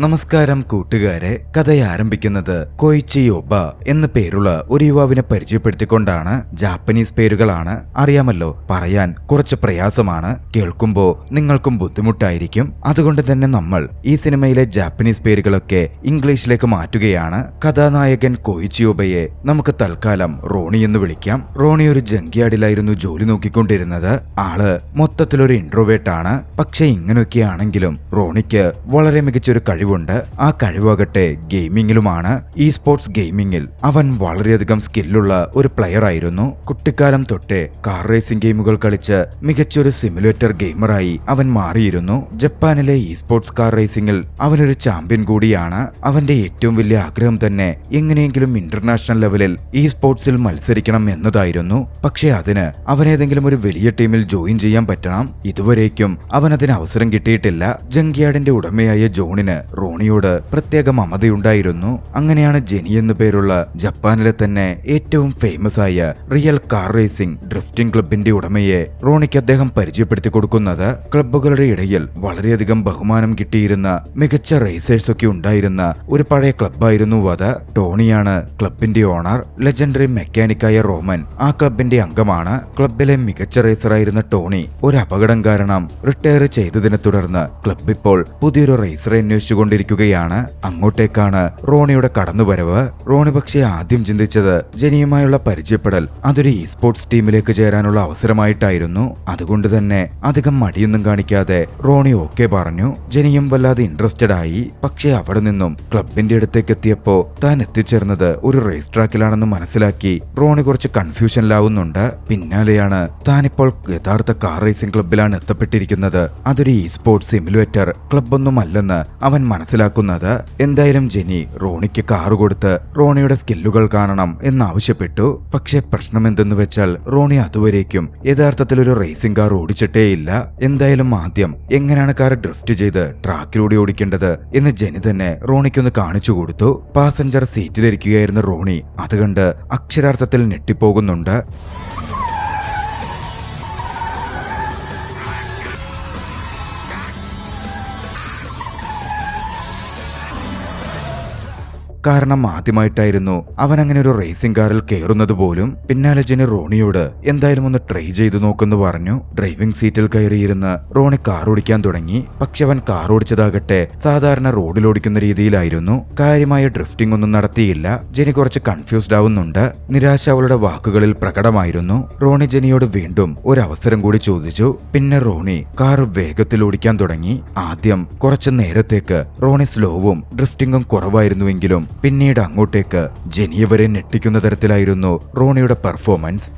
നമസ്കാരം കൂട്ടുകാരെ. കഥ ആരംഭിക്കുന്നത് കൊയിച്ചി ഒബ എന്ന പേരുള്ള ഒരു യുവാവിനെ പരിചയപ്പെടുത്തിക്കൊണ്ടാണ്. ജാപ്പനീസ് പേരുകളാണ്, അറിയാമല്ലോ, പറയാൻ കുറച്ച് പ്രയാസമാണ്, കേൾക്കുമ്പോ നിങ്ങൾക്കും ബുദ്ധിമുട്ടായിരിക്കും. അതുകൊണ്ട് തന്നെ നമ്മൾ ഈ സിനിമയിലെ ജാപ്പനീസ് പേരുകളൊക്കെ ഇംഗ്ലീഷിലേക്ക് മാറ്റുകയാണ്. കഥാനായകൻ കൊയിച്ചി ഒബയെ നമുക്ക് തൽക്കാലം റോണി എന്ന് വിളിക്കാം. റോണി ഒരു ജങ്ക്യാർഡിലായിരുന്നു ജോലി നോക്കിക്കൊണ്ടിരുന്നത്. ആള് മൊത്തത്തിലൊരു ഇൻട്രോവേർട്ടാണ്. പക്ഷെ ഇങ്ങനെയൊക്കെയാണെങ്കിലും റോണിക്ക് വളരെ മികച്ചൊരു കഴിവുണ്ട്. ആ കഴിവാകട്ടെ ഗെയിമിങ്ങിലുമാണ്. ഈ സ്പോർട്സ് ഗെയിമിങ്ങിൽ അവൻ വളരെയധികം സ്കില്ലുള്ള ഒരു പ്ലെയർ ആയിരുന്നു. കുട്ടിക്കാലം തൊട്ടേ കാർ റേസിംഗ് ഗെയിമുകൾ കളിച്ച് മികച്ചൊരു സിമുലേറ്റർ ഗെയിമറായി അവൻ മാറിയിരുന്നു. ജപ്പാനിലെ ഈ സ്പോർട്സ് കാർ റേസിംഗിൽ അവനൊരു ചാമ്പ്യൻ കൂടിയാണ്. അവന്റെ ഏറ്റവും വലിയ ആഗ്രഹം തന്നെ എങ്ങനെയെങ്കിലും ഇന്റർനാഷണൽ ലെവലിൽ ഈ സ്പോർട്സിൽ മത്സരിക്കണം എന്നതായിരുന്നു. പക്ഷെ അതിന് അവനേതെങ്കിലും ഒരു വലിയ ടീമിൽ ജോയിൻ ചെയ്യാൻ പറ്റണം. ഇതുവരേക്കും അവനതിന് അവസരം കിട്ടിയിട്ടില്ല. ജങ്ക്യാർഡിന്റെ ഉടമയായ ജോണിന് റോണിയോട് പ്രത്യേക മമതയുണ്ടായിരുന്നു. അങ്ങനെയാണ് ജെനി എന്നു പേരുള്ള ജപ്പാനിലെ തന്നെ ഏറ്റവും ഫേമസ് ആയ റിയൽ കാർ റേസിംഗ് ഡ്രിഫ്റ്റിംഗ് ക്ലബിന്റെ ഉടമയെ റോണിക്ക് അദ്ദേഹം പരിചയപ്പെടുത്തി കൊടുക്കുന്നത്. ക്ലബ്ബുകളുടെ ഇടയിൽ വളരെയധികം ബഹുമാനം കിട്ടിയിരുന്ന മികച്ച റേസേഴ്സ് ഒക്കെ ഉണ്ടായിരുന്ന ഒരു പഴയ ക്ലബ്ബായിരുന്നു അത്. ടോണിയാണ് ക്ലബിന്റെ ഓണർ. ലെജൻഡറി മെക്കാനിക്കായ റോമൻ ആ ക്ലബിന്റെ അംഗമാണ്. ക്ലബിലെ മികച്ച റേസറായിരുന്ന ടോണി ഒരു അപകടം കാരണം റിട്ടയർ ചെയ്തതിനെ തുടർന്ന് ക്ലബ് ഇപ്പോൾ പുതിയൊരു റേസറെ അന്വേഷിച്ചുകൊണ്ടിരിക്കുകയാണ്. അങ്ങോട്ടേക്കാണ് റോണിയുടെ കടന്നുവരവ്. റോണി പക്ഷേ ആദ്യം ചിന്തിച്ചത് ജെനിയുമായുള്ള പരിചയപ്പെടൽ അതൊരു ഇ സ്പോർട്സ് ടീമിലേക്ക് ചേരാനുള്ള അവസരമായിട്ടായിരുന്നു. അതുകൊണ്ട് തന്നെ അധികം മടിയൊന്നും കാണിക്കാതെ റോണി ഓക്കെ പറഞ്ഞു. ജെനിയും വല്ലാതെ ഇൻട്രസ്റ്റഡ് ആയി. പക്ഷേ അവിടെ നിന്നും ക്ലബിന്റെ അടുത്തേക്ക് എത്തിയപ്പോ താൻ എത്തിച്ചേർന്നത് ഒരു റേസ് ട്രാക്കിലാണെന്ന് മനസ്സിലാക്കി റോണി കുറച്ച് കൺഫ്യൂഷനിലാവുന്നുണ്ട്. പിന്നാലെയാണ് താനിപ്പോൾ യഥാർത്ഥ കാർ റേസിംഗ് ക്ലബിലാണ് എത്തപ്പെട്ടിരിക്കുന്നത്. അതൊരു ഇ സ്പോർട്സ് സിമുലേറ്റർ ക്ലബൊന്നുമല്ലെന്ന് അവൻ മനസ്സിലാക്കുന്നത്. എന്തായാലും ജെനി റോണിക്ക് കാറ് കൊടുത്ത് റോണിയുടെ സ്കില്ലുകൾ കാണണം എന്നാവശ്യപ്പെട്ടു. പക്ഷെ പ്രശ്നം എന്തെന്ന് വെച്ചാൽ റോണി അതുവരേക്കും യഥാർത്ഥത്തിൽ ഒരു റേസിംഗ് കാർ ഓടിച്ചിട്ടേയില്ല. എന്തായാലും ആദ്യം എങ്ങനെയാണ് കാർ ഡ്രിഫ്റ്റ് ചെയ്ത് ട്രാക്കിലൂടെ ഓടിക്കേണ്ടത് എന്ന് ജെനി തന്നെ റോണിക്കൊന്ന് കാണിച്ചു കൊടുത്തു. പാസഞ്ചർ സീറ്റിലിരിക്കുകയായിരുന്ന റോണി അത് കണ്ട് അക്ഷരാർത്ഥത്തിൽ ഞെട്ടിപ്പോകുന്നുണ്ട്. കാരണം ആദ്യമായിട്ടായിരുന്നു അവൻ അങ്ങനെ ഒരു റേസിംഗ് കാറിൽ കയറുന്നത് പോലും. പിന്നാലെ ജെനി റോണിയോട് എന്തായാലും ഒന്ന് ട്രൈ ചെയ്തു നോക്കെന്ന് പറഞ്ഞു. ഡ്രൈവിംഗ് സീറ്റിൽ കയറിയിരുന്ന് റോണി കാർ ഓടിക്കാൻ തുടങ്ങി. പക്ഷെ അവൻ കാർ ഓടിച്ചതാകട്ടെ സാധാരണ റോഡിൽ ഓടിക്കുന്ന രീതിയിലായിരുന്നു. കാര്യമായ ഡ്രിഫ്റ്റിംഗ് ഒന്നും നടത്തിയില്ല. ജെനി കുറച്ച് കൺഫ്യൂസ്ഡ് ആവുന്നുണ്ട്. നിരാശ അവളുടെ വാക്കുകളിൽ പ്രകടമായിരുന്നു. റോണി ജെനിയോട് വീണ്ടും ഒരു അവസരം കൂടി ചോദിച്ചു. പിന്നെ റോണി കാർ വേഗത്തിൽ ഓടിക്കാൻ തുടങ്ങി. ആദ്യം കുറച്ചു നേരത്തേക്ക് റോണി സ്ലോവും ഡ്രിഫ്റ്റിംഗും കുറവായിരുന്നുവെങ്കിലും പിന്നീട് അങ്ങോട്ടേക്ക് ജെനിയെ വരെ ഞെട്ടിക്കുന്ന തരത്തിലായിരുന്നു റോണിയുടെ പെർഫോമൻസ്.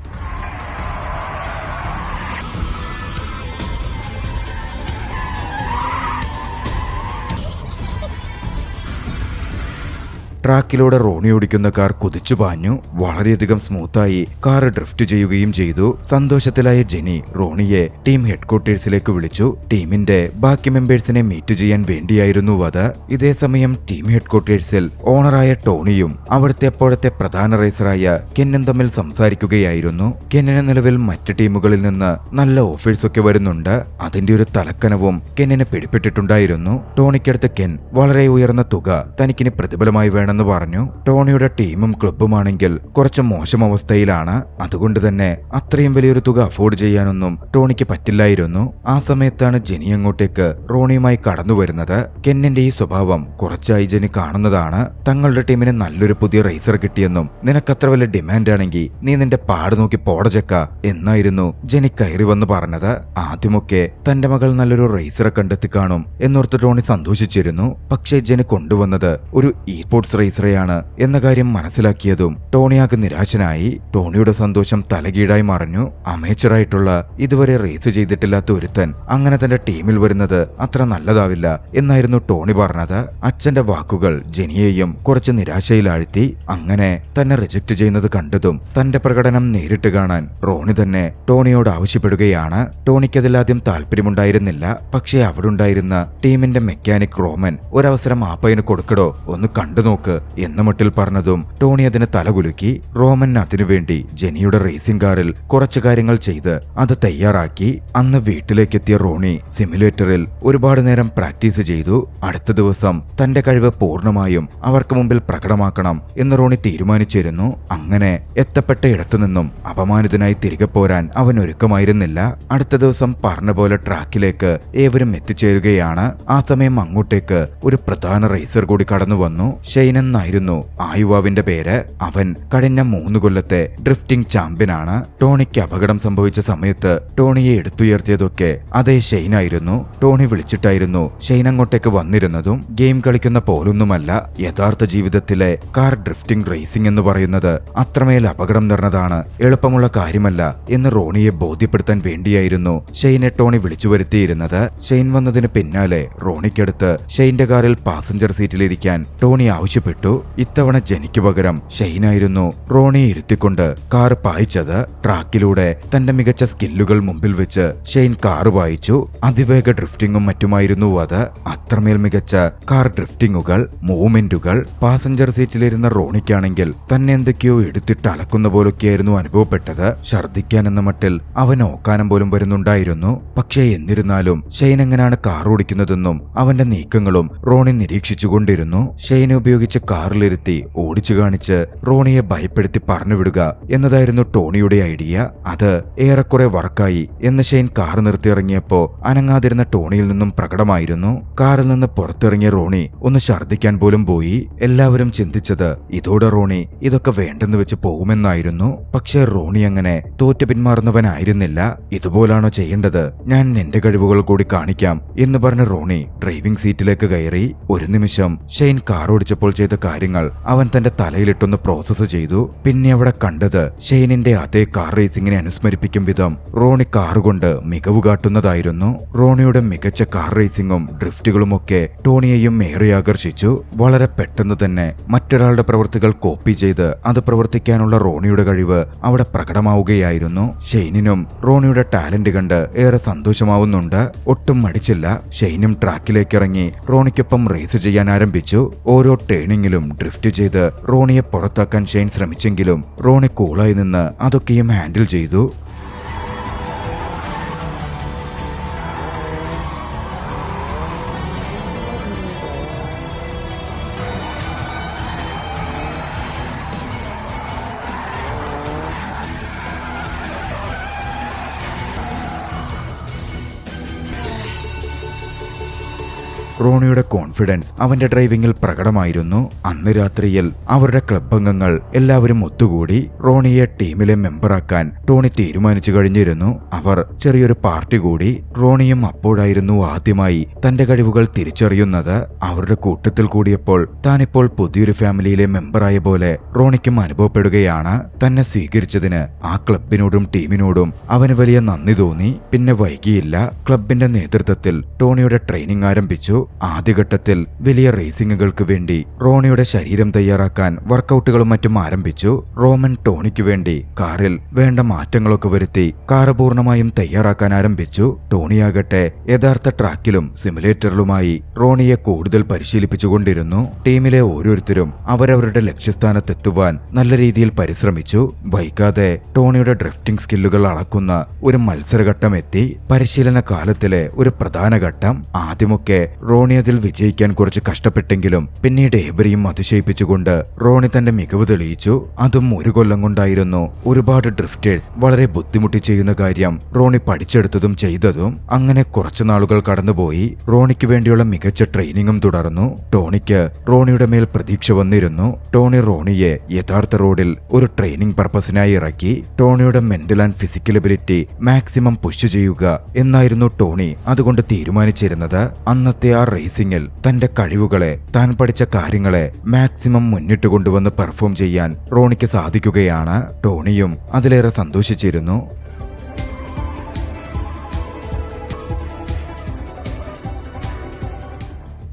ട്രാക്കിലൂടെ റോണി ഓടിക്കുന്ന കാർ കുതിച്ചു പാഞ്ഞു. വളരെയധികം സ്മൂത്തായി കാർ ഡ്രിഫ്റ്റ് ചെയ്യുകയും ചെയ്തു. സന്തോഷത്തിലായ ജെനി റോണിയെ ടീം ഹെഡ്ക്വാർട്ടേഴ്സിലേക്ക് വിളിച്ചു. ടീമിന്റെ ബാക്കി മെമ്പേഴ്സിനെ മീറ്റ് ചെയ്യാൻ വേണ്ടിയായിരുന്നു അത്. ഇതേസമയം ടീം ഹെഡ്ക്വാർട്ടേഴ്സിൽ ഓണറായ ടോണിയും അവിടുത്തെ അപ്പോഴത്തെ പ്രധാന റേസറായ കെന്നും തമ്മിൽ സംസാരിക്കുകയായിരുന്നു. കെന്നിന് നിലവിൽ മറ്റ് ടീമുകളിൽ നിന്ന് നല്ല ഓഫേഴ്സ് ഒക്കെ വരുന്നുണ്ട്. അതിന്റെ ഒരു തലക്കനവും കെന്നിന് പിടിപ്പെട്ടിട്ടുണ്ടായിരുന്നു. ടോണിക്കടുത്ത് കെൻ വളരെ ഉയർന്ന തുക തനിക്കിനി പ്രതിഫലമായി വേണം എന്ന് പറഞ്ഞു. ടോണിയുടെ ടീമും ക്ലബുമാണെങ്കിൽ കുറച്ച് മോശം അവസ്ഥയിലാണ്. അതുകൊണ്ട് തന്നെ അത്രയും വലിയൊരു തുക അഫോർഡ് ചെയ്യാനൊന്നും ടോണിക്ക് പറ്റില്ലായിരുന്നു. ആ സമയത്താണ് ജെനി അങ്ങോട്ടേക്ക് റോണിയുമായി കടന്നു വരുന്നത്. കെന്നിന്റെ ഈ സ്വഭാവം കുറച്ചായി ജെനി കാണുന്നതാണ്. തങ്ങളുടെ ടീമിന് നല്ലൊരു പുതിയ റേസർ കിട്ടിയെന്നും നിനക്കത്ര വലിയ ഡിമാൻഡ് ആണെങ്കിൽ നീ നിന്റെ പാട് നോക്കി പോടച്ചക്ക എന്നായിരുന്നു ജെനി കയറി വന്ന് പറഞ്ഞത്. ആദ്യമൊക്കെ തന്റെ മകൾ നല്ലൊരു റേസറെ കണ്ടെത്തി കാണും എന്നോർത്ത് ടോണി സന്തോഷിച്ചിരുന്നു. പക്ഷേ ജെനി കൊണ്ടുവന്നത് ഒരു ഇ സ്പോർട്സ് റേസറെയാണ് എന്ന കാര്യം മനസ്സിലാക്കിയതും ടോണിയാക്ക് നിരാശനായി. ടോണിയുടെ സന്തോഷം തലകീഴായി മറിഞ്ഞു. അമേച്ചറായിട്ടുള്ള ഇതുവരെ റേസ് ചെയ്തിട്ടില്ലാത്ത ഒരുത്തൻ അങ്ങനെ തന്റെ ടീമിൽ വരുന്നത് അത്ര നല്ലതാവില്ല എന്നായിരുന്നു ടോണി പറഞ്ഞത്. അച്ഛന്റെ വാക്കുകൾ ജെനിയെയും കുറച്ച് നിരാശയിലാഴ്ത്തി. അങ്ങനെ തന്നെ റിജക്ട് ചെയ്യുന്നത് കണ്ടതും തന്റെ പ്രകടനം നേരിട്ട് കാണാൻ റോണി തന്നെ ടോണിയോട് ആവശ്യപ്പെടുകയാണ്. ടോണിക്കതിൽ ആദ്യം താല്പര്യമുണ്ടായിരുന്നില്ല. പക്ഷേ അവിടെ ഉണ്ടായിരുന്ന ടീമിന്റെ മെക്കാനിക് റോമൻ ഒരവസരം ആ പയ്യന് കൊടുക്കടോ, ഒന്ന് കണ്ടു നോക്ക് നോക്ക് എന്ന മട്ടിൽ പറഞ്ഞതും ടോണി അതിന് തലകുലുക്കി. റോമൻ അതിനുവേണ്ടി ജെനിയുടെ റേസിംഗ് കാറിൽ കുറച്ചു കാര്യങ്ങൾ ചെയ്ത് അത് തയ്യാറാക്കി. അന്ന് വീട്ടിലേക്കെത്തിയ റോണി സിമുലേറ്ററിൽ ഒരുപാട് നേരം പ്രാക്ടീസ് ചെയ്തു. അടുത്ത ദിവസം തന്റെ കഴിവ് പൂർണ്ണമായും അവർക്ക് മുമ്പിൽ പ്രകടമാക്കണം എന്ന് റോണി തീരുമാനിച്ചിരുന്നു. അങ്ങനെ എത്തപ്പെട്ട ഇടത്തുനിന്നും അപമാനിതനായി തിരികെ പോരാൻ അവൻ ഒരുക്കമായിരുന്നില്ല. അടുത്ത ദിവസം പറഞ്ഞ പോലെ ട്രാക്കിലേക്ക് ഏവരും എത്തിച്ചേരുകയാണ്. ആ സമയം അങ്ങോട്ടേക്ക് ഒരു പ്രധാന റേസർ കൂടി കടന്നു വന്നു. ഷെയ്ൻ എന്നായിരുന്നു ആ യുവാവിന്റെ പേര്. അവൻ കഴിഞ്ഞ 3 കൊല്ലത്തെ ഡ്രിഫ്റ്റിംഗ് ചാമ്പ്യനാണ്. ടോണിക്ക് അപകടം സംഭവിച്ച സമയത്ത് ടോണിയെ എടുത്തുയർത്തിയതൊക്കെ അതേ ഷെയ്നായിരുന്നു. ടോണി വിളിച്ചിട്ടായിരുന്നു ഷെയ്ൻ അങ്ങോട്ടേക്ക് വന്നിരുന്നതും. ഗെയിം കളിക്കുന്ന പോലൊന്നുമല്ല, യഥാർത്ഥ ജീവിതത്തിലെ കാർ ഡ്രിഫ്റ്റിംഗ് റേസിംഗ് എന്ന് പറയുന്നത് അത്രമേൽ അപകടം നിറഞ്ഞതാണ്, എളുപ്പമുള്ള കാര്യമല്ല എന്ന് റോണിയെ ബോധ്യപ്പെടുത്താൻ വേണ്ടിയായിരുന്നു ഷെയ്നെ ടോണി വിളിച്ചു വരുത്തിയിരുന്നത്. ഷെയ്ൻ വന്നതിന് പിന്നാലെ റോണിക്കടുത്ത് ഷെയ്ന്റെ കാറിൽ പാസഞ്ചർ സീറ്റിലിരിക്കാൻ ടോണി ആവശ്യപ്പെട്ടു. ഇത്തവണ ജെനിക്ക് പകരം ഷെയ്നായിരുന്നു റോണിയെ ഇരുത്തിക്കൊണ്ട് കാർ പായിച്ചത്. ട്രാക്കിലൂടെ തന്റെ മികച്ച സ്കില്ലുകൾ മുമ്പിൽ വെച്ച് ഷെയ്ൻ കാർ പായിച്ചു. അതിവേഗ ഡ്രിഫ്റ്റിംഗും മറ്റുമായിരുന്നു അത്. അത്രമേൽ മികച്ച കാർ ഡ്രിഫ്റ്റിംഗുകൾ, മൂവ്മെന്റുകൾ. പാസഞ്ചർ സീറ്റിലിരുന്ന റോണിക്കാണെങ്കിൽ തന്നെ എന്തൊക്കെയോ എടുത്തിട്ട് അലക്കുന്ന പോലൊക്കെയായിരുന്നു അനുഭവപ്പെട്ടത്. ഛർദ്ദിക്കാൻ എന്ന മട്ടിൽ അവൻ ഓക്കാനം പോലും വരുന്നുണ്ടായിരുന്നു. പക്ഷേ എന്നിരുന്നാലും ഷെയ്ൻ എങ്ങനെയാണ് കാർ ഓടിക്കുന്നതെന്നും അവന്റെ നീക്കങ്ങളും റോണി നിരീക്ഷിച്ചുകൊണ്ടിരുന്നു. ഷെയ്നെ ഉപയോഗിച്ച് കാറിലിരുത്തി ഓടിച്ചു കാണിച്ച് റോണിയെ ഭയപ്പെടുത്തി പറഞ്ഞുവിടുക എന്നതായിരുന്നു ടോണിയുടെ ഐഡിയ. അത് ഏറെക്കുറെ വർക്കായി എന്ന് ഷെയ്ൻ കാർ നിർത്തിയിറങ്ങിയപ്പോ അനങ്ങാതിരുന്ന ടോണിയിൽ നിന്നും പ്രകടമായിരുന്നു. കാറിൽ നിന്ന് പുറത്തിറങ്ങിയ റോണി ഒന്ന് ഛർദ്ദിക്കാൻ പോലും പോയി. എല്ലാവരും ചിന്തിച്ചത് ഇതോടെ റോണി ഇതൊക്കെ വേണ്ടെന്ന് വെച്ച് പോകുമെന്നായിരുന്നു. പക്ഷേ റോണി അങ്ങനെ തോറ്റു പിന്മാറുന്നവനായിരുന്നില്ല. ഇതുപോലാണോ ചെയ്യേണ്ടത്, ഞാൻ എന്റെ കഴിവുകൾ കൂടി കാണിക്കാം എന്ന് പറഞ്ഞ റോണി ഡ്രൈവിംഗ് സീറ്റിലേക്ക് കയറി. ഒരു നിമിഷം ഷെയ്ൻ കാർ ഓടിച്ചപ്പോൾ ചെയ്ത കാര്യങ്ങൾ അവൻ തന്റെ തലയിലിട്ടൊന്ന് പ്രോസസ് ചെയ്തു. പിന്നെ അവിടെ കണ്ടത് ഷെയ്നിന്റെ അതേ കാർ റേസിംഗിനെ അനുസ്മരിപ്പിക്കും വിധം റോണി കാർ കൊണ്ട് മികവ് കാട്ടുന്നതായിരുന്നു. റോണിയുടെ മികച്ച കാർ റേസിംഗും ഡ്രിഫ്റ്റുകളുമൊക്കെ ടോണിയെയും ഏറെ ആകർഷിച്ചു. വളരെ പെട്ടെന്ന് തന്നെ മറ്റൊരാളുടെ പ്രവൃത്തികൾ കോപ്പി ചെയ്ത് അത് പ്രവർത്തിക്കാനുള്ള റോണിയുടെ കഴിവ് അവിടെ പ്രകടമാവുകയായിരുന്നു. ഷെയ്നിനും റോണിയുടെ ടാലന്റ് കണ്ട് ഏറെ സന്തോഷമാവുന്നുണ്ട്. ഒട്ടും മടിച്ചില്ല. ഷെയ്നും ട്രാക്കിലേക്ക് ഇറങ്ങി റോണിക്കൊപ്പം റേസ് ചെയ്യാൻ ആരംഭിച്ചു. ഓരോ ടേണിങ്ങിലും ഡ്രിഫ്റ്റ് ചെയ്ത് റോണിയെ പുറത്താക്കാൻ ഷെയ്ൻ ശ്രമിച്ചെങ്കിലും റോണി കൂളായി നിന്ന് അതൊക്കെയും ഹാൻഡിൽ ചെയ്തു. റോണിയുടെ കോൺഫിഡൻസ് അവന്റെ ഡ്രൈവിംഗിൽ പ്രകടമായിരുന്നു. അന്ന് രാത്രിയിൽ അവരുടെ ക്ലബ് അംഗങ്ങൾ എല്ലാവരും ഒത്തുകൂടി റോണിയെ ടീമിലെ മെമ്പറാക്കാൻ ടോണി തീരുമാനിച്ചു കഴിഞ്ഞിരുന്നു. അവർ ചെറിയൊരു പാർട്ടി കൂടി. റോണിയും അപ്പോഴായിരുന്നു ആദ്യമായി തന്റെ കഴിവുകൾ തിരിച്ചറിയുന്നത്. അവരുടെ കൂട്ടത്തിൽ കൂടിയപ്പോൾ താനിപ്പോൾ പുതിയൊരു ഫാമിലിയിലെ മെമ്പറായ പോലെ റോണിക്കും അനുഭവപ്പെടുകയാണ്. തന്നെ സ്വീകരിച്ചതിന് ആ ക്ലബിനോടും ടീമിനോടും അവന് വലിയ നന്ദി തോന്നി. പിന്നെ വൈകിയില്ല. ക്ലബിന്റെ നേതൃത്വത്തിൽ ടോണിയുടെ ട്രെയിനിങ് ആരംഭിച്ചു. ആദ്യഘട്ടത്തിൽ വലിയ റേസിംഗുകൾക്ക് വേണ്ടി റോണിയുടെ ശരീരം തയ്യാറാക്കാൻ വർക്കൗട്ടുകളും മറ്റും ആരംഭിച്ചു. റോമൻ ടോണിക്ക് വേണ്ടി കാറിൽ വേണ്ട മാറ്റങ്ങളൊക്കെ വരുത്തി കാർ പൂർണ്ണമായും തയ്യാറാക്കാൻ ആരംഭിച്ചു. ടോണിയാകട്ടെ യഥാർത്ഥ ട്രാക്കിലും സിമുലേറ്ററിലുമായി റോണിയെ കൂടുതൽ പരിശീലിപ്പിച്ചുകൊണ്ടിരുന്നു. ടീമിലെ ഓരോരുത്തരും അവരവരുടെ ലക്ഷ്യസ്ഥാനത്തെത്തുവാൻ നല്ല രീതിയിൽ പരിശ്രമിച്ചു. വൈകാതെ ടോണിയുടെ ഡ്രിഫ്റ്റിംഗ് സ്കില്ലുകൾ അളക്കുന്ന ഒരു മത്സരഘട്ടം എത്തി. പരിശീലന കാലത്തിലെ ഒരു പ്രധാന ഘട്ടം. ആദ്യമൊക്കെ റോണി അതിൽ വിജയിക്കാൻ കുറച്ച് കഷ്ടപ്പെട്ടെങ്കിലും പിന്നീട് ഏവരെയും അതിശയിപ്പിച്ചുകൊണ്ട് റോണി തന്റെ മികവ് തെളിയിച്ചു. അതും 1 കൊല്ലം കൊണ്ടായിരുന്നു. ഒരുപാട് ഡ്രിഫ്റ്റേഴ്സ് വളരെ ബുദ്ധിമുട്ടി ചെയ്യുന്ന കാര്യം റോണി പഠിച്ചെടുത്തതും ചെയ്തതും. അങ്ങനെ കുറച്ചു നാളുകൾ കടന്നുപോയി. റോണിക്ക് വേണ്ടിയുള്ള മികച്ച ട്രെയിനിങ്ങും തുടർന്നു. ടോണിക്ക് റോണിയുടെ മേൽ പ്രതീക്ഷ വന്നിരുന്നു. ടോണി റോണിയെ യഥാർത്ഥ റോഡിൽ ഒരു ട്രെയിനിങ് പർപ്പസിനായി ഇറക്കി. ടോണിയുടെ mental and physical ability maximum push ചെയ്യുക എന്നായിരുന്നു ടോണി അതുകൊണ്ട് തീരുമാനിച്ചിരുന്നത്. അന്നത്തെ ആ റേസിംഗിൽ തന്റെ കഴിവുകളെ, താൻ പഠിച്ച കാര്യങ്ങളെ മാക്സിമം മുന്നിട്ട് കൊണ്ടുവന്ന് പെർഫോം ചെയ്യാൻ റോണിക്ക് സാധിക്കുകയാണ്. ടോണിയും അതിലേറെ സന്തോഷിച്ചിരുന്നു.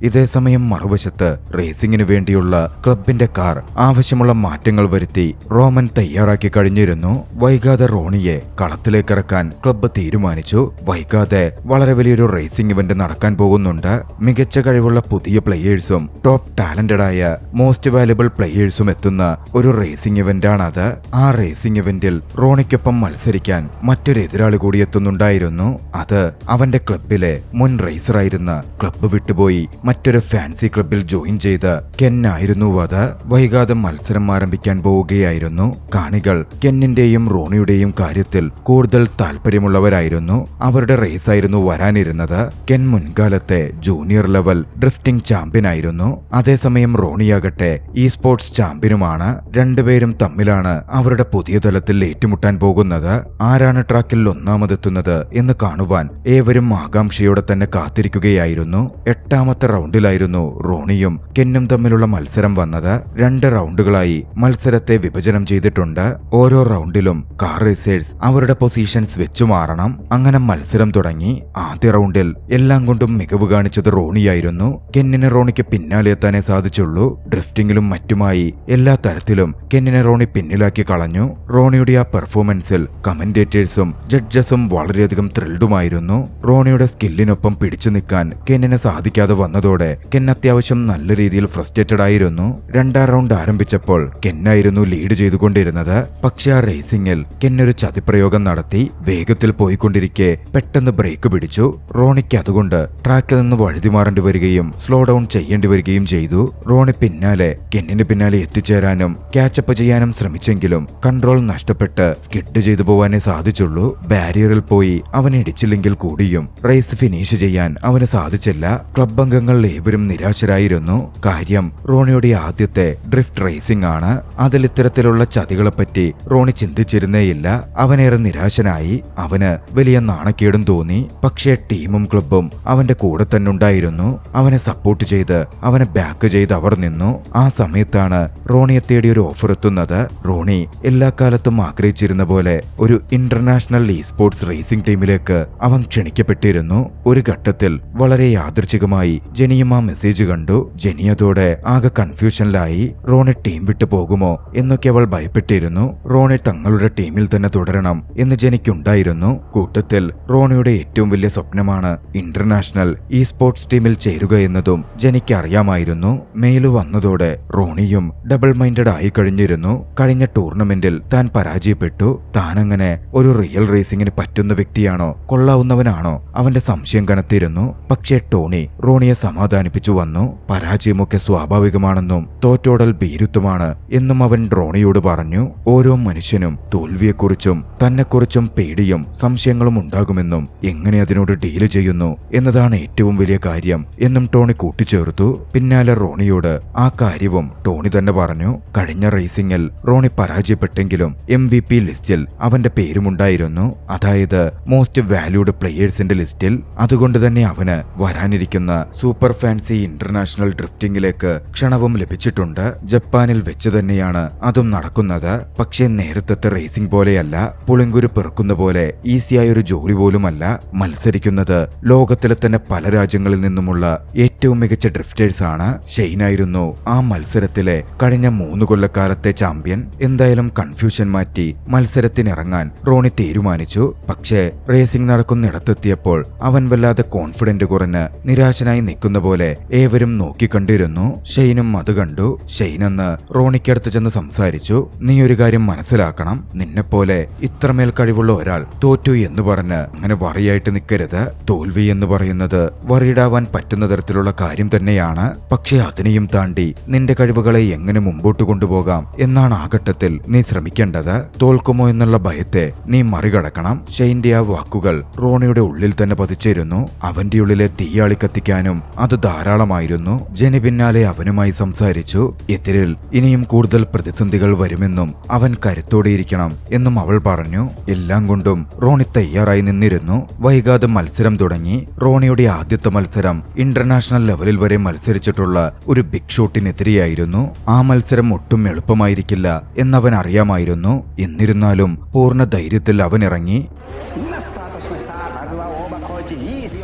ഇതേസമയം മറുവശത്ത് റേസിംഗിന് വേണ്ടിയുള്ള ക്ലബിന്റെ കാർ ആവശ്യമുള്ള മാറ്റങ്ങൾ വരുത്തി റോമൻ തയ്യാറാക്കി കഴിഞ്ഞിരുന്നു. വൈകാതെ റോണിയെ കളത്തിലേക്കിറക്കാൻ ക്ലബ്ബ് തീരുമാനിച്ചു. വൈകാതെ വളരെ വലിയൊരു റേസിംഗ് ഇവന്റ് നടക്കാൻ പോകുന്നുണ്ട്. മികച്ച കഴിവുള്ള പുതിയ പ്ലേയേഴ്സും ടോപ്പ് ടാലന്റഡായ മോസ്റ്റ് വാല്യുബിൾ പ്ലേയേഴ്സും എത്തുന്ന ഒരു റേസിംഗ് ഇവന്റാണത്. ആ റേസിംഗ് ഇവന്റിൽ റോണിക്കൊപ്പം മത്സരിക്കാൻ മറ്റൊരു എതിരാളി കൂടി എത്തുന്നുണ്ടായിരുന്നു. അത് അവന്റെ ക്ലബിലെ മുൻ റേസറായിരുന്ന ക്ലബ്ബ് വിട്ടുപോയി മറ്റൊരു ഫാൻസി ക്ലബിൽ ജോയിൻ ചെയ്ത കെൻ ആയിരുന്നു അത്. വൈകാതെ മത്സരം ആരംഭിക്കാൻ പോവുകയായിരുന്നു. കാണികൾ കെന്നിന്റെയും റോണിയുടെയും കാര്യത്തിൽ കൂടുതൽ താല്പര്യമുള്ളവരായിരുന്നു. അവരുടെ റേസായിരുന്നു വരാനിരുന്നത്. കെൻ മുൻകാലത്തെ ജൂനിയർ ലെവൽ ഡ്രിഫ്റ്റിംഗ് ചാമ്പ്യൻ ആയിരുന്നു. അതേസമയം റോണിയാകട്ടെ ഈ സ്പോർട്സ് ചാമ്പ്യനുമാണ്. രണ്ടുപേരും തമ്മിലാണ് അവരുടെ പുതിയ തലത്തിൽ ഏറ്റുമുട്ടാൻ പോകുന്നത്. ആരാണ് ട്രാക്കിൽ ഒന്നാമതെത്തുന്നത് എന്ന് കാണുവാൻ ഏവരും ആകാംക്ഷയോടെ തന്നെ കാത്തിരിക്കുകയായിരുന്നു. 8ാമത്തെ റൗണ്ടിലായിരുന്നു റോണിയും കെന്നും തമ്മിലുള്ള മത്സരം വന്നത്. 2 റൗണ്ടുകളായി മത്സരത്തെ വിഭജനം ചെയ്തിട്ടുണ്ട്. ഓരോ റൗണ്ടിലും കാർ റേസേഴ്സ് അവരുടെ പൊസിഷൻസ് വെച്ചു മാറണം. അങ്ങനെ മത്സരം തുടങ്ങി. ആദ്യ റൗണ്ടിൽ എല്ലാം കൊണ്ടും മികവ് കാണിച്ചത് റോണിയായിരുന്നു. കെന്നിന് റോണിക്ക് പിന്നാലെ എത്താനേ സാധിച്ചുള്ളൂ. ഡ്രിഫ്റ്റിംഗിലും മറ്റുമായി എല്ലാ തരത്തിലും കെന്നിനെ റോണി പിന്നിലാക്കി കളഞ്ഞു. റോണിയുടെ ആ പെർഫോമൻസിൽ കമന്റേറ്റേഴ്സും ജഡ്ജസും വളരെയധികം ത്രില്ഡുമായിരുന്നു. റോണിയുടെ സ്കില്ലിനൊപ്പം പിടിച്ചു നിൽക്കാൻ കെന്നിന് സാധിക്കാതെ വന്നതോടെ കെൻ അത്യാവശ്യം നല്ല രീതിയിൽ ഫ്രസ്ട്രേറ്റഡ് ആയിരുന്നു. 2ാം റൗണ്ട് ആരംഭിച്ചപ്പോൾ കെന്നായിരുന്നു ലീഡ് ചെയ്തുകൊണ്ടിരുന്നത്. പക്ഷെ ആ റേസിംഗിൽ കെന്നൊരു ചതിപ്രയോഗം നടത്തി. വേഗത്തിൽ പോയിക്കൊണ്ടിരിക്കെ പെട്ടെന്ന് ബ്രേക്ക് പിടിച്ചു. റോണിക്ക് അതുകൊണ്ട് ട്രാക്കിൽ നിന്ന് വഴുതി മാറേണ്ടി വരികയും സ്ലോ ഡൗൺ ചെയ്യേണ്ടി വരികയും ചെയ്തു. റോണി പിന്നാലെ കെന്നിന് പിന്നാലെ എത്തിച്ചേരാനും ക്യാച്ചപ്പ് ചെയ്യാനും ശ്രമിച്ചെങ്കിലും കൺട്രോൾ നഷ്ടപ്പെട്ട് സ്കിഡ് ചെയ്തു പോവാനേ സാധിച്ചുള്ളൂ. ബാരിയറിൽ പോയി അവൻ ഇടിച്ചില്ലെങ്കിൽ കൂടിയും റേസ് ഫിനിഷ് ചെയ്യാൻ അവന് സാധിച്ചില്ല. ക്ലബ് അംഗങ്ങൾ ഏവരും നിരാശരായിരുന്നു. കാര്യം റോണിയുടെ ആദ്യത്തെ ഡ്രിഫ്റ്റ് റേസിംഗ് ആണ്. അതിൽ ഇത്തരത്തിലുള്ള ചതികളെപ്പറ്റി റോണി ചിന്തിച്ചിരുന്നേയില്ല. അവനേറെ നിരാശനായി. അവന് വലിയ നാണക്കേടും തോന്നി. പക്ഷേ ടീമും ക്ലബും അവന്റെ കൂടെ തന്നെ ഉണ്ടായിരുന്നു. അവനെ സപ്പോർട്ട് ചെയ്ത് അവനെ ബാക്ക് ചെയ്ത് അവർ നിന്നു. ആ സമയത്താണ് റോണിയെ തേടി ഒരു ഓഫർ എത്തുന്നത്. റോണി എല്ലാ കാലത്തും ആഗ്രഹിച്ചിരുന്ന പോലെ ഒരു ഇന്റർനാഷണൽ ഇ സ്പോർട്സ് റേസിംഗ് ടീമിലേക്ക് അവൻ ക്ഷണിക്കപ്പെട്ടിരുന്നു. ഒരു ഘട്ടത്തിൽ വളരെ യാദൃച്ഛികമായി ജെനിയും ആ മെസ്സേജ് കണ്ടു. ജെനി അതോടെ ആകെ കൺഫ്യൂഷനിലായി. റോണി ടീം വിട്ടു പോകുമോ എന്നൊക്കെ അവൾ ഭയപ്പെട്ടിരുന്നു. റോണി തങ്ങളുടെ ടീമിൽ തന്നെ തുടരണം എന്ന് ജെനിക്കുണ്ടായിരുന്നു. കൂട്ടത്തിൽ റോണിയുടെ ഏറ്റവും വലിയ സ്വപ്നമാണ് ഇന്റർനാഷണൽ ഇ സ്പോർട്സ് ടീമിൽ ചേരുക എന്നതും ജെനിക്ക് അറിയാമായിരുന്നു. മെയിൽ വന്നതോടെ റോണിയും ഡബിൾ മൈൻഡഡ് ആയി കഴിഞ്ഞിരുന്നു. കഴിഞ്ഞ ടൂർണമെന്റിൽ താൻ പരാജയപ്പെട്ടു. താനങ്ങനെ ഒരു റിയൽ റേസിംഗിന് പറ്റുന്ന വ്യക്തിയാണോ, കൊള്ളാവുന്നവനാണോ, അവന്റെ സംശയം കനത്തിരുന്നു. പക്ഷേ ടോണി റോണിയെ സമാധാനിപ്പിച്ചു വന്നു. പരാജയമൊക്കെ സ്വാഭാവികമാണെന്നും തോറ്റോടൽ ഭീരുത്വമാണ് എന്നും അവൻ റോണിയോട് പറഞ്ഞു. ഓരോ മനുഷ്യനും തോൽവിയെക്കുറിച്ചും തന്നെക്കുറിച്ചും പേടിയും സംശയങ്ങളും ഉണ്ടാകുമെന്നും എങ്ങനെ അതിനോട് ഡീല് ചെയ്യുന്നു എന്നതാണ് ഏറ്റവും വലിയ കാര്യം എന്നും ടോണി കൂട്ടിച്ചേർത്തു. പിന്നാലെ റോണിയോട് ആ കാര്യവും ടോണി തന്നെ പറഞ്ഞു. കഴിഞ്ഞ റേസിംഗിൽ റോണി പരാജയപ്പെട്ടെങ്കിലും MVP ലിസ്റ്റിൽ അവന്റെ പേരുമുണ്ടായിരുന്നു. അതായത് മോസ്റ്റ് വാല്യൂഡ് പ്ലേയേഴ്സിന്റെ ലിസ്റ്റിൽ. അതുകൊണ്ട് തന്നെ അവന് വരാനിരിക്കുന്ന സൂപ്പർ ഫാൻസി ഇന്റർനാഷണൽ ഡ്രിഫ്റ്റിംഗിലേക്ക് ക്ഷണവും ലഭിച്ചിട്ടുണ്ട്. ജപ്പാനിൽ വെച്ച് തന്നെയാണ് അതും നടക്കുന്നത്. പക്ഷേ നേരത്തെ റേസിംഗ് പോലെയല്ല. പുളിങ്കുരു പെറുക്കുന്ന പോലെ ഈസിയായ ഒരു ജോലി പോലുമല്ല. മത്സരിക്കുന്നത് ലോകത്തിലെ തന്നെ പല രാജ്യങ്ങളിൽ നിന്നുമുള്ള ഏറ്റവും മികച്ച ഡ്രിഫ്റ്റേഴ്സ് ആണ്. ഷെയ്നായിരുന്നു ആ മത്സരത്തിലെ കഴിഞ്ഞ 3 കൊല്ലക്കാലത്തെ ചാമ്പ്യൻ. എന്തായാലും കൺഫ്യൂഷൻ മാറ്റി മത്സരത്തിനിറങ്ങാൻ റോണി തീരുമാനിച്ചു. പക്ഷേ റേസിംഗ് നടക്കുന്നിടത്തെത്തിയപ്പോൾ അവൻ വല്ലാതെ കോൺഫിഡന്റ് കുറഞ്ഞ് നിരാശനായി നിൽക്കുന്ന പോലെ ഏവരും നോക്കിക്കണ്ടിരുന്നു. ഷെയ്നും അത് കണ്ടു. ഷെയ്നെന്ന് റോണിക്കടുത്ത് ചെന്ന് സംസാരിച്ചു. നീ ഒരു കാര്യം മനസ്സിലാക്കണം. നിന്നെപ്പോലെ ഇത്രമേൽ കഴിവുള്ള ഒരാൾ തോറ്റു എന്ന് പറഞ്ഞ് അങ്ങനെ വറിയായിട്ട് നിൽക്കരുത്. തോൽവി എന്ന് പറയുന്നത് വറിയിടാവാൻ പറ്റുന്ന തരത്തിലുള്ള കാര്യം തന്നെയാണ്. പക്ഷെ അതിനെയും താണ്ടി നിന്റെ കഴിവുകളെ എങ്ങനെ മുമ്പോട്ട് കൊണ്ടുപോകാം എന്നാണ് ആ ഘട്ടത്തിൽ നീ ശ്രമിക്കേണ്ടത്. തോൽക്കുമോ എന്നുള്ള ഭയത്തെ നീ മറികടക്കണം. ഷെയ്ന്റെ ആ വാക്കുകൾ റോണിയുടെ ഉള്ളിൽ തന്നെ പതിച്ചിരുന്നു. അവന്റെ ഉള്ളിലെ തീയാളി കത്തിക്കാനും അത് ധാരാളമായിരുന്നു. ജെനി പിന്നാലെ അവനുമായി സംസാരിച്ചു. എതിരിൽ ഇനിയും കൂടുതൽ പ്രതിസന്ധികൾ വരുമെന്നും അവൻ കരുത്തോടെയിരിക്കണം എന്നും അവൾ പറഞ്ഞു. എല്ലാം കൊണ്ടും റോണി തയ്യാറായി നിന്നിരുന്നു. വൈകാതെ മത്സരം തുടങ്ങി. റോണിയുടെ ആദ്യത്തെ മത്സരം ഇന്റർനാഷണൽ ലെവലിൽ വരെ മത്സരിച്ചിട്ടുള്ള ഒരു ബിഗ് ഷോട്ടിനെതിരെയായിരുന്നു. ആ മത്സരം ഒട്ടും എളുപ്പമായിരിക്കില്ല എന്നവൻ അറിയാമായിരുന്നു. എന്നിരുന്നാലും പൂർണ്ണ ധൈര്യത്തിൽ അവൻ ഇറങ്ങി.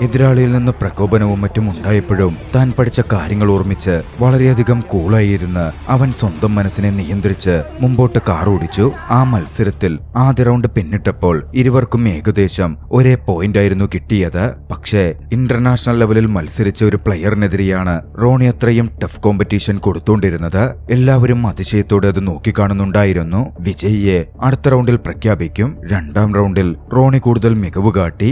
എതിരാളിയിൽ നിന്ന് പ്രകോപനവും മറ്റും ഉണ്ടായപ്പോഴും താൻ പഠിച്ച കാര്യങ്ങൾ ഓർമ്മിച്ച് വളരെയധികം കൂളായിരുന്ന് അവൻ സ്വന്തം മനസ്സിനെ നിയന്ത്രിച്ച് മുമ്പോട്ട് കാർ ഓടിച്ചു. ആ മത്സരത്തിൽ ആദ്യ റൗണ്ട് പിന്നിട്ടപ്പോൾ ഇരുവർക്കും ഏകദേശം ഒരേ പോയിന്റ് ആയിരുന്നു കിട്ടിയത്. പക്ഷേ ഇന്റർനാഷണൽ ലെവലിൽ മത്സരിച്ച ഒരു പ്ലെയറിനെതിരെയാണ് റോണി അത്രയും ടഫ് കോമ്പറ്റീഷൻ കൊടുത്തുകൊണ്ടിരുന്നത്. എല്ലാവരും അതിശയത്തോടെ അത് നോക്കിക്കാണുന്നുണ്ടായിരുന്നു. വിജയിയെ അടുത്ത റൗണ്ടിൽ പ്രഖ്യാപിക്കും. രണ്ടാം റൗണ്ടിൽ റോണി കൂടുതൽ മികവ് കാട്ടി.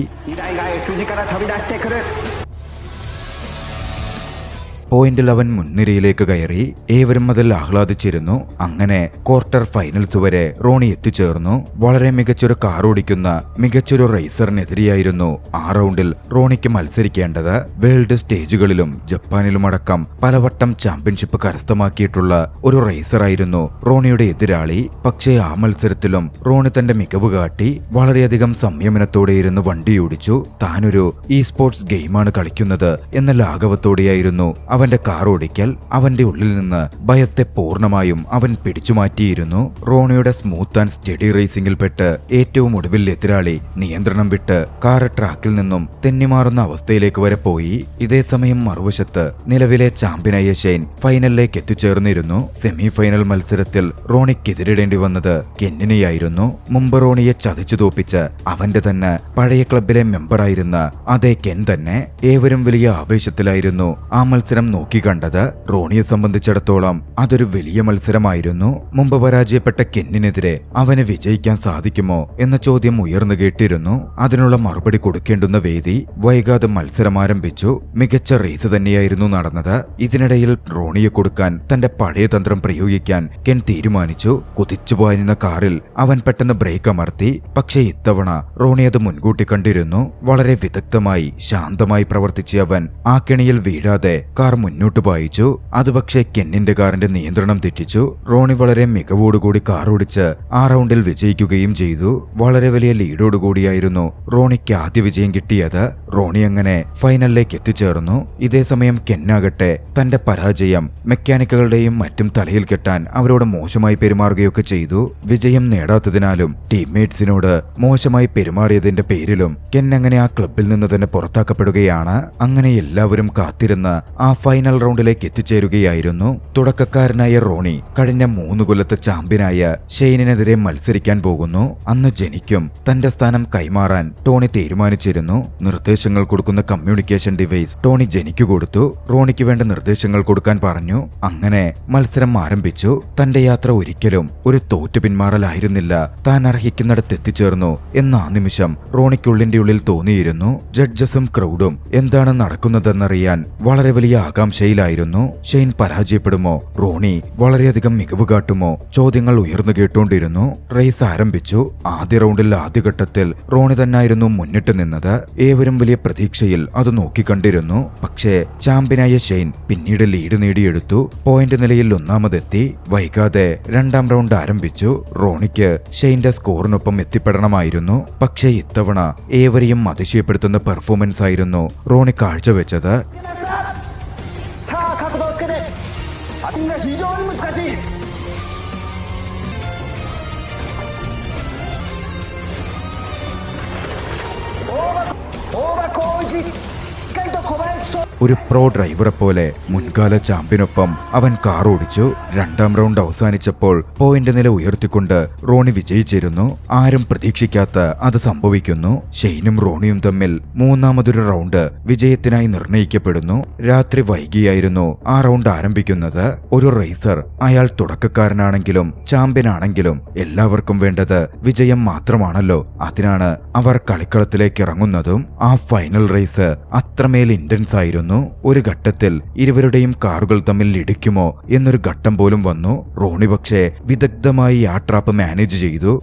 പോയിന്റിൽ അവൻ മുൻനിരയിലേക്ക് കയറി. ഏവരും അതിൽ ആഹ്ലാദിച്ചിരുന്നു. അങ്ങനെ ക്വാർട്ടർ ഫൈനൽസ് വരെ റോണി എത്തിച്ചേർന്നു. വളരെ മികച്ചൊരു കാർ ഓടിക്കുന്ന മികച്ചൊരു റേസറിനെതിരെയായിരുന്നു ആ റൗണ്ടിൽ റോണിക്ക് മത്സരിക്കേണ്ടത്. വേൾഡ് സ്റ്റേജുകളിലും ജപ്പാനിലുമടക്കം പലവട്ടം ചാമ്പ്യൻഷിപ്പ് കരസ്ഥമാക്കിയിട്ടുള്ള ഒരു റേസറായിരുന്നു റോണിയുടെ എതിരാളി. പക്ഷേ ആ മത്സരത്തിലും റോണി തന്റെ മികവ് കാട്ടി. വളരെയധികം സംയമനത്തോടെ ഇരുന്ന് വണ്ടിയോടിച്ചു. താനൊരു സ്പോർട്സ് ഗെയിമാണ് കളിക്കുന്നത് എന്ന ലാഘവത്തോടെയായിരുന്നു അവന്റെ കാർ ഓടിക്കൽ. അവന്റെ ഉള്ളിൽ നിന്ന് ഭയത്തെ പൂർണ്ണമായും അവൻ പിടിച്ചുമാറ്റിയിരുന്നു. റോണിയുടെ സ്മൂത്ത് ആൻഡ് സ്റ്റഡി റേസിംഗിൽപ്പെട്ട് ഏറ്റവും ഒടുവിൽ എതിരാളി നിയന്ത്രണം വിട്ട് കാർ ട്രാക്കിൽ നിന്നും തെന്നിമാറുന്ന അവസ്ഥയിലേക്ക് വരെ പോയി. ഇതേസമയം മറുവശത്ത് നിലവിലെ ചാമ്പ്യനായ ഷെയ്ൻ ഫൈനലിലേക്ക് എത്തിച്ചേർന്നിരുന്നു. സെമി ഫൈനൽ മത്സരത്തിൽ റോണിക്കെതിരിടേണ്ടി വന്നത് കെന്നിനെയായിരുന്നു. മുമ്പ് റോണിയെ ചതിച്ചു തോപ്പിച്ച് അവന്റെ തന്നെ പഴയ ക്ലബിലെ മെമ്പറായിരുന്ന അതേ കെൻ തന്നെ. ഏവരും വലിയ ആവേശത്തിലായിരുന്നു ആ മത്സരം നോക്കിക്കണ്ടത്. റോണിയെ സംബന്ധിച്ചിടത്തോളം അതൊരു വലിയ മത്സരമായിരുന്നു. മുമ്പ് പരാജയപ്പെട്ട കെന്നിനെതിരെ അവന് വിജയിക്കാൻ സാധിക്കുമോ എന്ന ചോദ്യം ഉയർന്നു കേട്ടിരുന്നു. അതിനുള്ള മറുപടി കൊടുക്കേണ്ടുന്ന വേദി. വൈകാതെ മത്സരം ആരംഭിച്ചു. മികച്ച റേസ് തന്നെയായിരുന്നു നടന്നത്. ഇതിനിടയിൽ റോണിയെ കൊടുക്കാൻ തന്റെ പഴയ തന്ത്രം പ്രയോഗിക്കാൻ കെൻ തീരുമാനിച്ചു. കുതിച്ചു പോയിരുന്ന കാറിൽ അവൻ പെട്ടെന്ന് ബ്രേക്ക് അമർത്തി. പക്ഷേ ഇത്തവണ റോണി അത് മുൻകൂട്ടി കണ്ടിരുന്നു. വളരെ വിദഗ്ധമായി ശാന്തമായി പ്രവർത്തിച്ച അവൻ ആ കെണിയിൽ വീഴാതെ കാർ മുന്നോട്ട് പായിച്ചു. അത് പക്ഷേ കെന്നിന്റെ കാറിന്റെ നിയന്ത്രണം തെറ്റിച്ചു. റോണി വളരെ മികവോടുകൂടി കാർ ഓടിച്ച് ആ റൗണ്ടിൽ വിജയിക്കുകയും ചെയ്തു. വളരെ വലിയ ലീഡോടുകൂടിയായിരുന്നു റോണിക്ക് ആദ്യ വിജയം കിട്ടിയത്. റോണി അങ്ങനെ ഫൈനലിലേക്ക് എത്തിച്ചേർന്നു. ഇതേസമയം കെന്നാകട്ടെ തന്റെ പരാജയം മെക്കാനിക്കുകളുടെയും മറ്റും തലയിൽ കെട്ടാൻ അവരോട് മോശമായി പെരുമാറുകയൊക്കെ ചെയ്തു. വിജയം നേടാത്തതിനാലും ടീംമേറ്റ്സിനോട് മോശമായി പെരുമാറിയതിന്റെ പേരിലും കെൻ അങ്ങനെ ആ ക്ലബിൽ നിന്ന് തന്നെ പുറത്താക്കപ്പെടുകയാണ്. അങ്ങനെ എല്ലാവരും കാത്തിരുന്ന് ആ ഫൈനൽ റൗണ്ടിലേക്ക് എത്തിച്ചേരുകയായിരുന്നു. തുടക്കക്കാരനായ റോണി കഴിഞ്ഞ 3 കൊല്ലത്തെ ചാമ്പ്യനായ ഷെയ്നിനെതിരെ മത്സരിക്കാൻ പോകുന്നു. അന്ന് ജെനിക്കും തന്റെ സ്ഥാനം കൈമാറാൻ ടോണി തീരുമാനിച്ചിരുന്നു. നിർദ്ദേശങ്ങൾ കൊടുക്കുന്ന കമ്മ്യൂണിക്കേഷൻ ഡിവൈസ് ടോണി ജെനിക്ക് കൊടുത്തു. റോണിക്ക് വേണ്ട നിർദ്ദേശങ്ങൾ കൊടുക്കാൻ പറഞ്ഞു. അങ്ങനെ മത്സരം ആരംഭിച്ചു. തന്റെ യാത്ര ഒരിക്കലും ഒരു തോറ്റു പിന്മാറലായിരുന്നില്ല. താൻ അർഹിക്കുന്നിടത്ത് എത്തിച്ചേർന്നു എന്ന ആ നിമിഷം റോണിക്കുള്ളിന്റെ ഉള്ളിൽ തോന്നിയിരുന്നു. ജഡ്ജസും ക്രൗഡും എന്താണ് നടക്കുന്നതെന്നറിയാൻ വളരെ വലിയ ആകാംക്ഷയിലായിരുന്നു. ഷെയ്ൻ പരാജയപ്പെടുമോ? റോണി വളരെയധികം മികവ് കാട്ടുമോ? ചോദ്യങ്ങൾ ഉയർന്നു കേട്ടുകൊണ്ടിരുന്നു. റേസ് ആരംഭിച്ചു. ആദ്യ റൗണ്ടിൽ ആദ്യഘട്ടത്തിൽ റോണി തന്നെയായിരുന്നു മുന്നിട്ട് നിന്നത്. ഏവരും വലിയ പ്രതീക്ഷയിൽ അത് നോക്കിക്കണ്ടിരുന്നു. പക്ഷേ ചാമ്പ്യനായ ഷെയ്ൻ പിന്നീട് ലീഡ് നേടിയെടുത്തു. പോയിന്റ് നിലയിൽ ഒന്നാമതെത്തി. വൈകാതെ രണ്ടാം റൗണ്ട് ആരംഭിച്ചു. റോണിക്ക് ഷെയ്ന്റെ സ്കോറിനൊപ്പം എത്തിപ്പെടണമായിരുന്നു. പക്ഷേ ഇത്തവണ ഏവരെയും അതിശയപ്പെടുത്തുന്ന പെർഫോമൻസ് ആയിരുന്നു റോണി കാഴ്ചവെച്ചത്. ഒരു പ്രോ ഡ്രൈവറെ പോലെ മുൻകാല ചാമ്പ്യനൊപ്പം അവൻ കാർ ഓടിച്ചു. രണ്ടാം റൗണ്ട് അവസാനിച്ചപ്പോൾ പോയിന്റ് നില ഉയർത്തിക്കൊണ്ട് റോണി വിജയിച്ചിരുന്നു. ആരും പ്രതീക്ഷിക്കാത്ത അത് സംഭവിക്കുന്നു. ഷെയ്നും റോണിയും തമ്മിൽ മൂന്നാമതൊരു റൗണ്ട് വിജയത്തിനായി നിർണയിക്കപ്പെടുന്നു. രാത്രി വൈകിയായിരുന്നു ആ റൗണ്ട് ആരംഭിക്കുന്നത്. ഒരു റേസർ, അയാൾ തുടക്കക്കാരനാണെങ്കിലും ചാമ്പ്യനാണെങ്കിലും എല്ലാവർക്കും വേണ്ടത് വിജയം മാത്രമാണല്ലോ. അതിനാണ് അവർ കളിക്കളത്തിലേക്ക് ഇറങ്ങുന്നതും. ആ ഫൈനൽ റേസ് അത്രമേൽ ഇന്റൻസ് ആയിരുന്നു. ഒരു ഘട്ടത്തിൽ ഇരുവരുടെയും കാറുകൾ തമ്മിൽ ഇടിക്കുമോ എന്നൊരു ഘട്ടം പോലും വന്നു. റോണി പക്ഷേ വിദഗ്ധമായി ആ ട്രാപ്പ് മാനേജ് ചെയ്തു.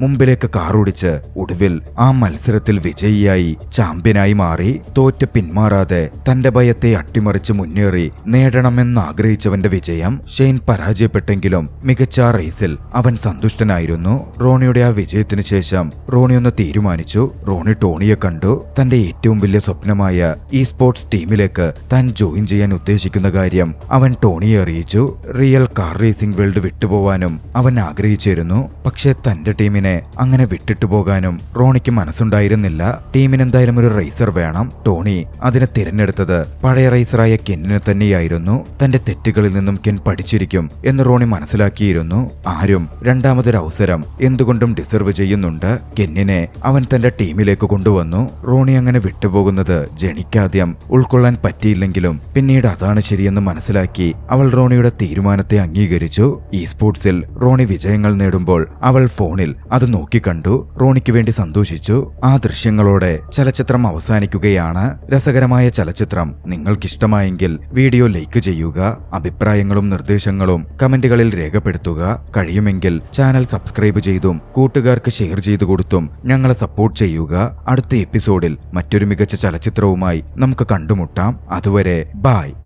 മുമ്പിലേക്ക് കാറോടിച്ച് ഒടുവിൽ ആ മത്സരത്തിൽ വിജയിയായി ചാമ്പ്യനായി മാറി. തോറ്റ് പിന്മാറാതെ തന്റെ ഭയത്തെ അട്ടിമറിച്ച് മുന്നേറി നേടണമെന്നാഗ്രഹിച്ചവന്റെ വിജയം ഷെയ്ൻ പരാജയപ്പെട്ടെങ്കിലും മികച്ച ആ റേസിൽ അവൻ സന്തുഷ്ടനായിരുന്നു. റോണിയുടെ ആ വിജയത്തിന് ശേഷം റോണി ഒന്ന് തീരുമാനിച്ചു. റോണി ടോണിയെ കണ്ടു. തന്റെ ഏറ്റവും വലിയ സ്വപ്നമായ ഈ സ്പോർട്സ് ടീമിലേക്ക് താൻ ജോയിൻ ചെയ്യാൻ ഉദ്ദേശിക്കുന്ന കാര്യം അവൻ ടോണിയെ അറിയിച്ചു. റിയൽ കാർ റേസിംഗ് വേൾഡ് വിട്ടുപോവാനും അവൻ ആഗ്രഹിച്ചിരുന്നു. പക്ഷെ തന്റെ ടീമിനെ അങ്ങനെ വിട്ടിട്ടു പോകാനും റോണിക്ക് മനസ്സുണ്ടായിരുന്നില്ല. ടീമിന് എന്തായാലും ഒരു റേസർ വേണം. ടോണി അതിനെ തിരഞ്ഞെടുത്തത് പഴയ റേസറായ കെന്നിനെ തന്നെയായിരുന്നു. തന്റെ തെറ്റുകളിൽ നിന്നും കെൻ പഠിച്ചിരിക്കും എന്ന് റോണി മനസ്സിലാക്കിയിരുന്നു. ആരും രണ്ടാമതൊരു അവസരം എന്തുകൊണ്ടും ഡിസർവ് ചെയ്യുന്നുണ്ട്. കെന്നിനെ അവൻ തന്റെ ടീമിലേക്ക് കൊണ്ടുവന്നു. റോണി അങ്ങനെ വിട്ടുപോകുന്നത് ജെണിക്കാദ്യം ഉൾക്കൊള്ളാൻ പറ്റിയില്ലെങ്കിലും പിന്നീട് അതാണ് ശരിയെന്ന് മനസ്സിലാക്കി അവൾ റോണിയുടെ തീരുമാനത്തെ അംഗീകരിച്ചു. ഈ സ്പോർട്സിൽ റോണി വിജയങ്ങൾ നേടുമ്പോൾ അവൾ ഫോണിൽ അത് നോക്കിക്കണ്ടു. റോണിക്ക് വേണ്ടി സന്തോഷിച്ചു. ആ ദൃശ്യങ്ങളോടെ ചലച്ചിത്രം അവസാനിക്കുകയാണ്. രസകരമായ ചലച്ചിത്രം നിങ്ങൾക്കിഷ്ടമായെങ്കിൽ വീഡിയോ ലൈക്ക് ചെയ്യുക. അഭിപ്രായങ്ങളും നിർദ്ദേശങ്ങളും കമന്റുകളിൽ രേഖപ്പെടുത്തുക. കഴിയുമെങ്കിൽ ചാനൽ സബ്സ്ക്രൈബ് ചെയ്തും കൂട്ടുകാർക്ക് ഷെയർ ചെയ്തു കൊടുത്തും ഞങ്ങളെ സപ്പോർട്ട് ചെയ്യുക. അടുത്ത എപ്പിസോഡിൽ മറ്റൊരു മികച്ച ചലച്ചിത്രവുമായി നമുക്ക് കണ്ടുമുട്ടാം. അതുവരെ ബൈ.